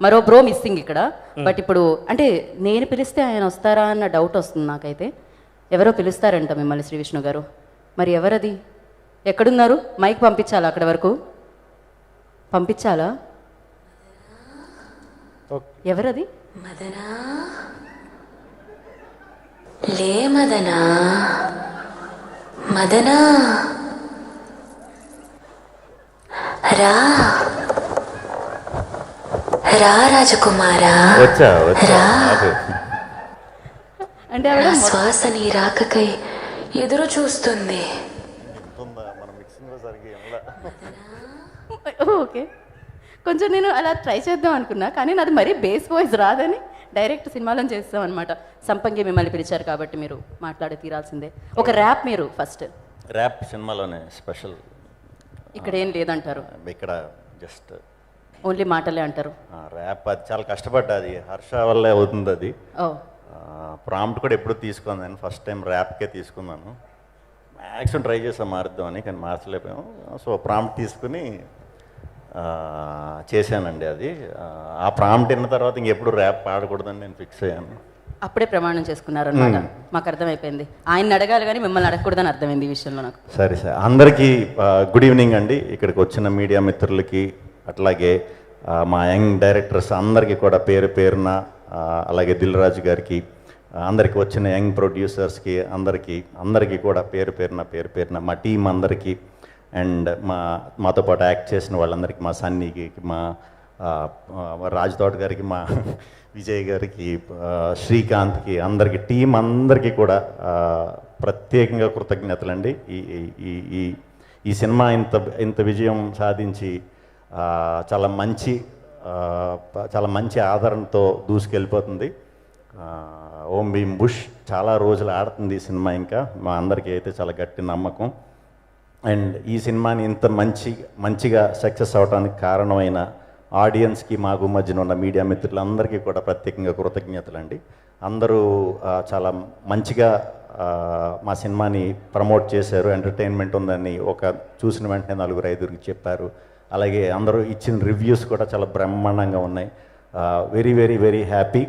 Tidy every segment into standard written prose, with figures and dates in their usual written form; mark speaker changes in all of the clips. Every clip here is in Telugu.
Speaker 1: మరో బ్రో మిస్సింగ్ ఇక్కడ. బట్ ఇప్పుడు అంటే నేను పిలిస్తే ఆయన వస్తారా అన్న డౌట్ వస్తుంది నాకైతే. ఎవరో పిలుస్తారంట మిమ్మల్ని శ్రీ విష్ణు గారు. మరి ఎవరది? ఎక్కడున్నారు? మైక్ పంపించాలా అక్కడ వరకు? పంపించాలా? ఎవరది?
Speaker 2: మదనా లే మదనా మదనా రా రా రాజకుమారా
Speaker 3: వచ్చా
Speaker 2: రా.
Speaker 1: అంటే
Speaker 2: నా
Speaker 1: ఆవిడ
Speaker 2: శ్వాస నీ రాకకై ఎదురు చూస్తుంది.
Speaker 1: ఓకే, కొంచెం నేను అలా ట్రై చేద్దాం అనుకున్నా, కానీ నాది మరీ బేస్ వాయిస్ రాదని డైరెక్ట్ సినిమాలో చేస్తాం అనమాట. సంపంగి మిమ్మల్ని పిలిచారు కాబట్టి మీరు మాట్లాడి తీరాల్సిందే. ఒక ర్యాప్ మీరు ఫస్ట్.
Speaker 3: ర్యాప్ సినిమాలోనే స్పెషల్.
Speaker 1: ఇక్కడ ఏం లేదంటారు,
Speaker 3: ఇక్కడ జస్ట్
Speaker 1: ఓన్లీ మాటలే అంటారు.
Speaker 3: ర్యాప్ అది చాలా కష్టపడ్డా, అది హర్ష వల్లే అవుతుంది. అది
Speaker 1: ఓ
Speaker 3: ప్రాంప్ట్ కూడా ఎప్పుడు తీసుకున్నాను, నేను ఫస్ట్ టైం ర్యాప్కే తీసుకున్నాను. మ్యాక్సిమం ట్రై చేసాం మారుద్దామని, కానీ మార్చలేకపోయాము. సో ప్రాంప్ట్ తీసుకుని చేశానండి. అది ఆ ప్రాంప్ట్ విన్న తర్వాత ఇంకెప్పుడు ర్యాప్ పాడకూడదని నేను ఫిక్స్ అయ్యాను.
Speaker 1: అప్పుడే ప్రమాణం చేసుకున్నారు అనమాట. మాకు అర్థమైపోయింది, ఆయన అడగాలి కానీ మిమ్మల్ని అడగకూడదని అర్థమైంది ఈ విషయంలో నాకు.
Speaker 3: సరే సార్, అందరికీ గుడ్ ఈవినింగ్ అండి. ఇక్కడికి వచ్చిన మీడియా మిత్రులకి, అట్లాగే మా యంగ్ డైరెక్టర్స్ అందరికీ కూడా పేరు పేరున, అలాగే దిల్ రాజు గారికి, అందరికీ వచ్చిన యంగ్ ప్రొడ్యూసర్స్కి అందరికీ కూడా పేరు పేరున మా టీం అందరికీ, అండ్ మాతో పాటు యాక్ట్ చేసిన వాళ్ళందరికీ, మా సన్నీకి, మా రాజ్ తోట గారికి, మా విజయ్ గారికి, శ్రీకాంత్కి, అందరికీ టీం అందరికీ కూడా ప్రత్యేకంగా కృతజ్ఞతలండి. ఈ సినిమా ఇంత విజయం సాధించి చాలా మంచి ఆదరణతో దూసుకెళ్ళిపోతుంది. ఓం భీమ్ బుష్ చాలా రోజులు ఆడుతుంది ఈ సినిమా. ఇంకా మా అందరికీ అయితే చాలా గట్టి నమ్మకం. అండ్ ఈ సినిమాని ఇంత మంచిగా సక్సెస్ అవడానికి కారణమైన ఆడియన్స్కి, మాకు మధ్యన ఉన్న మీడియా మిత్రులందరికీ కూడా ప్రత్యేకంగా కృతజ్ఞతలండి. అందరూ చాలా మంచిగా మా సినిమాని ప్రమోట్ చేశారు. ఎంటర్టైన్మెంట్ ఉందని చూసిన వెంటనే 4-5 చెప్పారు. అలాగే అందరూ ఇచ్చిన రివ్యూస్ కూడా చాలా బ్రహ్మాండంగా ఉన్నాయి. Very very very happy.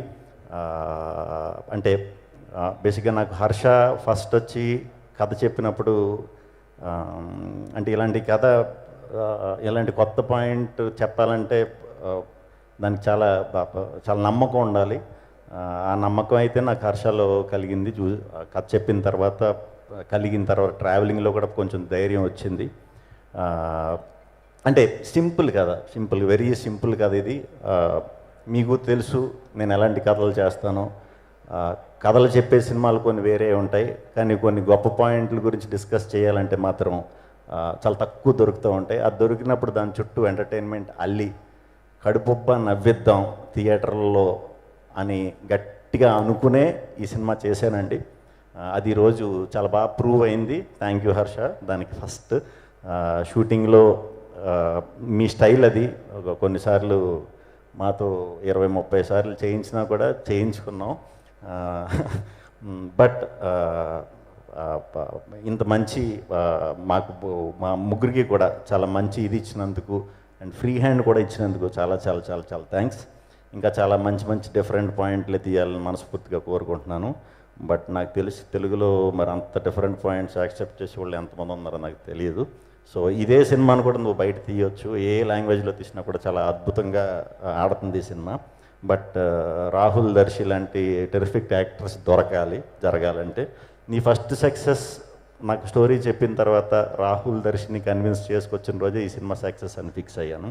Speaker 3: అంటే బేసిక్గా నాకు హర్ష ఫస్ట్ వచ్చి కథ చెప్పినప్పుడు, అంటే ఇలాంటి కథ, ఇలాంటి కొత్త పాయింట్ చెప్పాలంటే దానికి చాలా నమ్మకం ఉండాలి. ఆ నమ్మకం అయితే నాకు హర్షలో కలిగింది. కథ చెప్పిన తర్వాత ట్రావెలింగ్లో కూడా కొంచెం ధైర్యం వచ్చింది. అంటే వెరీ సింపుల్ కథ ఇది. మీకు తెలుసు నేను ఎలాంటి కథలు చేస్తానో. కథలు చెప్పే సినిమాలు కొన్ని వేరే ఉంటాయి, కానీ కొన్ని గొప్ప పాయింట్ల గురించి డిస్కస్ చేయాలంటే మాత్రం చాలా తక్కువ దొరుకుతూ ఉంటాయి. అది దొరికినప్పుడు దాని చుట్టూ ఎంటర్టైన్మెంట్ అల్లి కడుపుబ్బ నవ్విద్దాం థియేటర్లో అని గట్టిగా అనుకునే ఈ సినిమా చేశానండి. అది ఈరోజు చాలా బాగా ప్రూవ్ అయింది. థ్యాంక్ యూ హర్ష దానికి. ఫస్ట్ షూటింగ్లో మీ స్టైల్ అది. కొన్నిసార్లు మాతో 20-30 సార్లు చేయించినా కూడా చేయించుకున్నాం. బట్ ఇంత మంచి మా ముగ్గురికి కూడా చాలా మంచి ఇది ఇచ్చినందుకు, అండ్ ఫ్రీ హ్యాండ్ కూడా ఇచ్చినందుకు చాలా చాలా చాలా చాలా థ్యాంక్స్. ఇంకా చాలా మంచి డిఫరెంట్ పాయింట్లే తీయాలని మనస్ఫూర్తిగా కోరుకుంటున్నాను. బట్ నాకు తెలిసి తెలుగులో మరి అంత డిఫరెంట్ పాయింట్స్ యాక్సెప్ట్ చేసే వాళ్ళు ఎంతమంది ఉన్నారో నాకు తెలియదు. సో ఇదే సినిమాను కూడా నువ్వు బయట తీయొచ్చు, ఏ లాంగ్వేజ్లో తీసినా కూడా చాలా అద్భుతంగా ఆడుతుంది ఈ సినిమా. బట్ రాహుల్ దర్శి లాంటి టెరిఫిక్ యాక్టర్స్ జరగాలంటే నీ ఫస్ట్ సక్సెస్ నాకు స్టోరీ చెప్పిన తర్వాత రాహుల్ దర్శిని కన్విన్స్ చేసుకొచ్చిన రోజే ఈ సినిమా సక్సెస్ అని ఫిక్స్ అయ్యాను.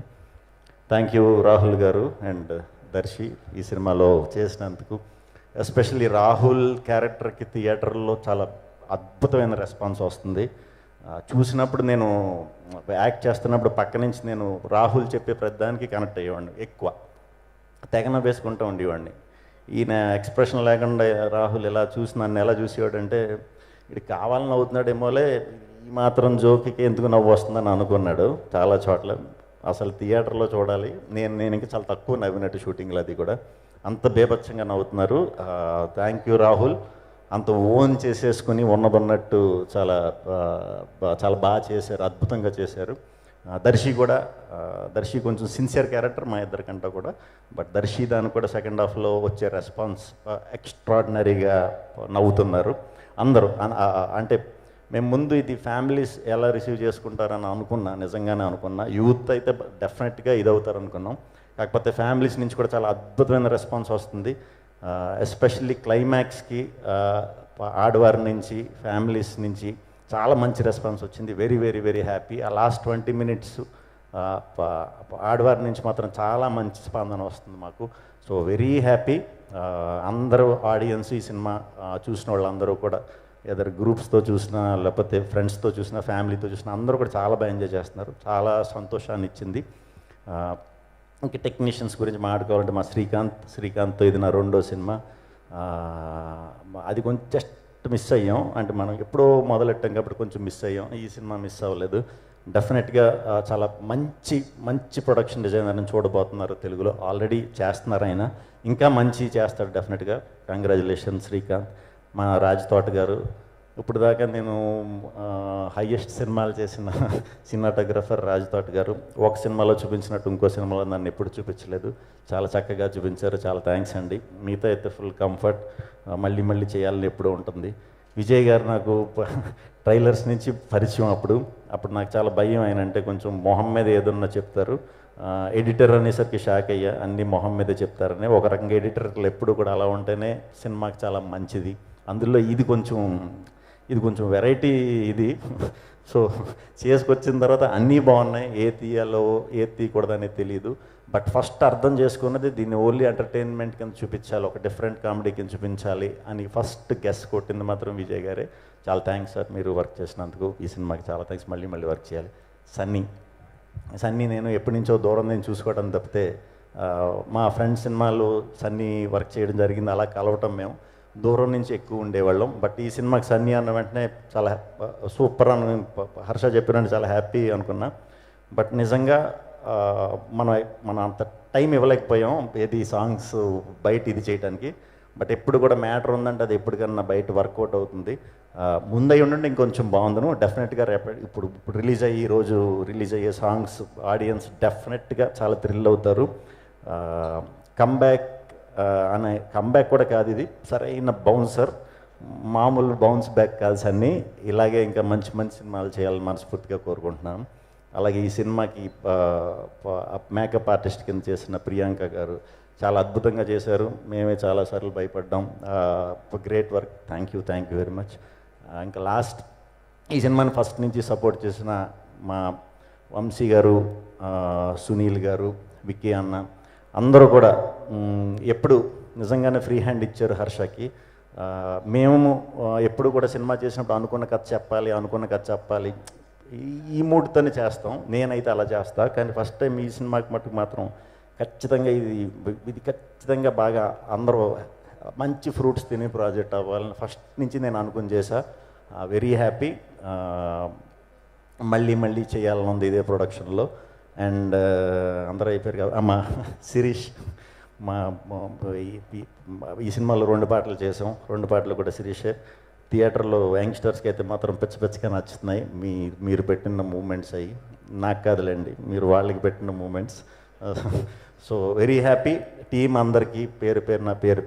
Speaker 3: థ్యాంక్ యూ రాహుల్ గారు అండ్ దర్శి ఈ సినిమాలో చేసినందుకు. ఎస్పెషల్లీ రాహుల్ క్యారెక్టర్కి థియేటర్లో చాలా అద్భుతమైన రెస్పాన్స్ వస్తుంది. చూసినప్పుడు నేను యాక్ట్ చేస్తున్నప్పుడు పక్క నుంచి నేను రాహుల్ చెప్పే ప్రతిదానికి కనెక్ట్ అయ్యేవాడిని, ఎక్కువ తెగన వేసుకుంటూ ఉండేవాడిని. ఈయన ఎక్స్ప్రెషన్ లేకుండా రాహుల్ నన్ను ఎలా చూసేవాడంటే, ఇది కావాలని అవుతున్నాడేమోలే, ఈ మాత్రం జోకికి ఎందుకు నవ్వు వస్తుందని అనుకున్నాడు చాలా చోట్ల. అసలు థియేటర్లో చూడాలి. నేను ఇంకా చాలా తక్కువ నవ్వినట్టు షూటింగ్లో, అది కూడా అంత బేభత్సంగా నవ్వుతున్నారు. Thank you Rahul. అంత ఓన్ చేసేసుకుని ఉన్నదన్నట్టు చాలా బాగా చేశారు, అద్భుతంగా చేశారు. దర్శి కూడా దర్శి కొంచెం సిన్సియర్ క్యారెక్టర్ మా ఇద్దరికంటే కూడా, బట్ దర్శి దానికి కూడా సెకండ్ హాఫ్లో వచ్చే రెస్పాన్స్ ఎక్స్ట్రాడినరీగా నవ్వుతున్నారు అందరూ. అంటే మేము ముందు ఇది ఫ్యామిలీస్ ఎలా రిసీవ్ చేసుకుంటారని అనుకున్నా, నిజంగానే అనుకున్నా. యూత్ అయితే డెఫినెట్గా ఇది అవుతారు అనుకున్నాం, కాకపోతే ఫ్యామిలీస్ నుంచి కూడా చాలా అద్భుతమైన రెస్పాన్స్ వస్తుంది. ఎస్పెషల్లీ క్లైమాక్స్కి ఆడవారి నుంచి ఫ్యామిలీస్ నుంచి చాలా మంచి రెస్పాన్స్ వచ్చింది. Very very very happy. ఆ లాస్ట్ 20 minutes ఆడవారి నుంచి మాత్రం చాలా మంచి స్పందన వస్తుంది మాకు. So very happy. అందరూ ఆడియన్స్ ఈ సినిమా చూసిన వాళ్ళందరూ కూడా ఎదర్ గ్రూప్స్తో చూసినా లేకపోతే ఫ్రెండ్స్తో చూసినా ఫ్యామిలీతో చూసినా అందరూ కూడా చాలా బాగా ఎంజాయ్ చేస్తున్నారు. చాలా సంతోషాన్ని ఇచ్చింది. ఇంకా టెక్నీషియన్స్ గురించి మాట్లాడుకోవాలంటే మా శ్రీకాంత్తో ఇది నా 2వ సినిమా. అది కొంచెం జస్ట్ మిస్ అయ్యాం, అంటే మనం ఎప్పుడో మొదలెట్టాం కాబట్టి కొంచెం మిస్ అయ్యాం. ఈ సినిమా మిస్ అవ్వలేదు. డెఫినెట్గా చాలా మంచి ప్రొడక్షన్ డిజైనర్ని చూడబోతున్నారు తెలుగులో. ఆల్రెడీ చేస్తున్నారు ఆయన, ఇంకా మంచి చేస్తాడు డెఫినెట్గా. కంగ్రాచులేషన్ శ్రీకాంత్. మా రాజ్ తోట గారు, ఇప్పుడు దాకా నేను హైయెస్ట్ సినిమాలు చేసిన సినిమాటోగ్రఫర్ రాజ్ తోట గారు. ఒక సినిమాలో చూపించినట్టు ఇంకో సినిమాలో నన్ను ఎప్పుడు చూపించలేదు, చాలా చక్కగా చూపించారు. చాలా థ్యాంక్స్ అండి. మీతో అయితే ఫుల్ కంఫర్ట్, మళ్ళీ చేయాలని ఎప్పుడూ ఉంటుంది. విజయ్ గారు నాకు ట్రైలర్స్ నుంచి పరిచయం. అప్పుడు నాకు చాలా భయం. ఆయన అంటే కొంచెం మొహం మీద ఏదన్నా చెప్తారు. ఎడిటర్ అనేసరికి షాక్ అయ్యా, అన్ని మొహం మీదే చెప్తారని. ఒక రకంగా ఎడిటర్లు ఎప్పుడు కూడా అలా ఉంటేనే సినిమాకి చాలా మంచిది. అందులో ఇది కొంచెం వెరైటీ ఇది. సో చేసుకొచ్చిన తర్వాత అన్నీ బాగున్నాయి, ఏ తీయాలో ఏ తీయకూడదనేది తెలియదు. బట్ ఫస్ట్ అర్థం చేసుకున్నది దీన్ని ఓన్లీ ఎంటర్టైన్మెంట్ కింద చూపించాలి, ఒక డిఫరెంట్ కామెడీ కింద చూపించాలి అని ఫస్ట్ గెస్ కొట్టింది మాత్రం విజయ్ గారే. చాలా థ్యాంక్స్ సార్, మీరు వర్క్ చేసినందుకు. ఈ సినిమాకి చాలా థ్యాంక్స్. మళ్ళీ వర్క్ చేయాలి. సన్నీ నేను ఎప్పటి నుంచో దూరం నేను చూసుకోవడం తప్పితే, మా ఫ్రెండ్స్ సినిమాలు సన్నీ వర్క్ చేయడం జరిగింది, అలా కలవటం మేము దూరం నుంచి ఎక్కువ ఉండేవాళ్ళం. బట్ ఈ సినిమాకి సన్నీ అన్న వెంటనే చాలా సూపర్ అని హర్ష చెప్పినట్టు చాలా హ్యాపీ అనుకున్నా. బట్ నిజంగా మనం అంత టైం ఇవ్వలేకపోయాం ఏది సాంగ్స్ బయట ఇది చేయడానికి. బట్ ఎప్పుడు కూడా మ్యాటర్ ఉందంటే అది ఎప్పటికన్నా బయట వర్కౌట్ అవుతుంది. ముందై ఉండండి ఇంకొంచెం బాగుందను. డెఫినెట్గా ఇప్పుడు రోజు రిలీజ్ అయ్యే సాంగ్స్ ఆడియన్స్ డెఫినెట్గా చాలా థ్రిల్ అవుతారు. కంబ్యాక్ కూడా కాదు, ఇది సరైన బౌన్సర్, మామూలు బౌన్స్ బ్యాక్ కాదు సన్నీ. ఇలాగే ఇంకా మంచి సినిమాలు చేయాలని మనస్ఫూర్తిగా కోరుకుంటున్నాను. అలాగే ఈ సినిమాకి మేకప్ ఆర్టిస్ట్ కింద చేసిన ప్రియాంక గారు చాలా అద్భుతంగా చేశారు. మేమే చాలాసార్లు భయపడ్డాం. Great work. Thank you very much. ఇంకా లాస్ట్ ఈ సినిమాని ఫస్ట్ నుంచి సపోర్ట్ చేసిన మా వంశీ గారు, సునీల్ గారు, విక్కీ అన్న అందరూ కూడా ఎప్పుడు నిజంగానే ఫ్రీ హ్యాండ్ ఇచ్చారు హర్షకి. మేము ఎప్పుడు కూడా సినిమా చేసినప్పుడు అనుకున్న కథ చెప్పాలి ఈ మూడ్తోనే చేస్తాం. నేనైతే అలా చేస్తా. కానీ ఫస్ట్ టైం ఈ సినిమాకి మటుకు మాత్రం ఖచ్చితంగా ఇది ఖచ్చితంగా బాగా అందరూ మంచి ఫ్రూట్స్ తినే ప్రాజెక్ట్ అవ్వాలని ఫస్ట్ నుంచి నేను అనుకుని చేశా. Very happy. మళ్ళీ చేయాలని ఉంది ఇదే ప్రొడక్షన్లో. అండ్ అందరూ అయిపోయారు కదా. మా శిరీష్ ఈ సినిమాలో 2 పాటలు చేసాం. 2 పాటలు కూడా శిరీషే. థియేటర్లో యంగ్స్టర్స్కి అయితే మాత్రం పిచ్చగా నచ్చుతున్నాయి. మీరు పెట్టిన మూమెంట్స్ అయ్యి నాకు కాదులేండి, మీరు వాళ్ళకి పెట్టిన moments. So very happy. Team అందరికీ పేరు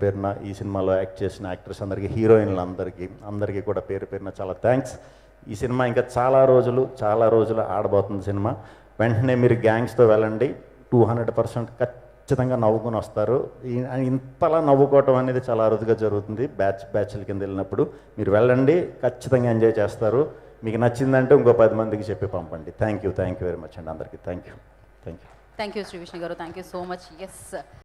Speaker 3: పేరున ఈ సినిమాలో యాక్ట్ చేసిన యాక్టర్స్ అందరికీ, హీరోయిన్లు అందరికీ కూడా పేరు పేరున చాలా థ్యాంక్స్. ఈ సినిమా ఇంకా చాలా రోజులు ఆడబోతుంది సినిమా. వెంటనే మీరు గ్యాంగ్స్తో వెళ్ళండి, 200% ఖచ్చితంగా నవ్వుకొని వస్తారు. ఇంతలా నవ్వుకోవటం అనేది చాలా అరుదుగా జరుగుతుంది బ్యాచ్ల కింద వెళ్ళినప్పుడు. మీరు వెళ్ళండి, ఖచ్చితంగా ఎంజాయ్ చేస్తారు. మీకు నచ్చిందంటే ఇంకో 10 మందికి చెప్పి పంపండి. థ్యాంక్ యూ వెరీ మచ్ అండి అందరికీ. థ్యాంక్ యూ
Speaker 1: శ్రీ విష్ణు గారు. Thank you so much. Yes.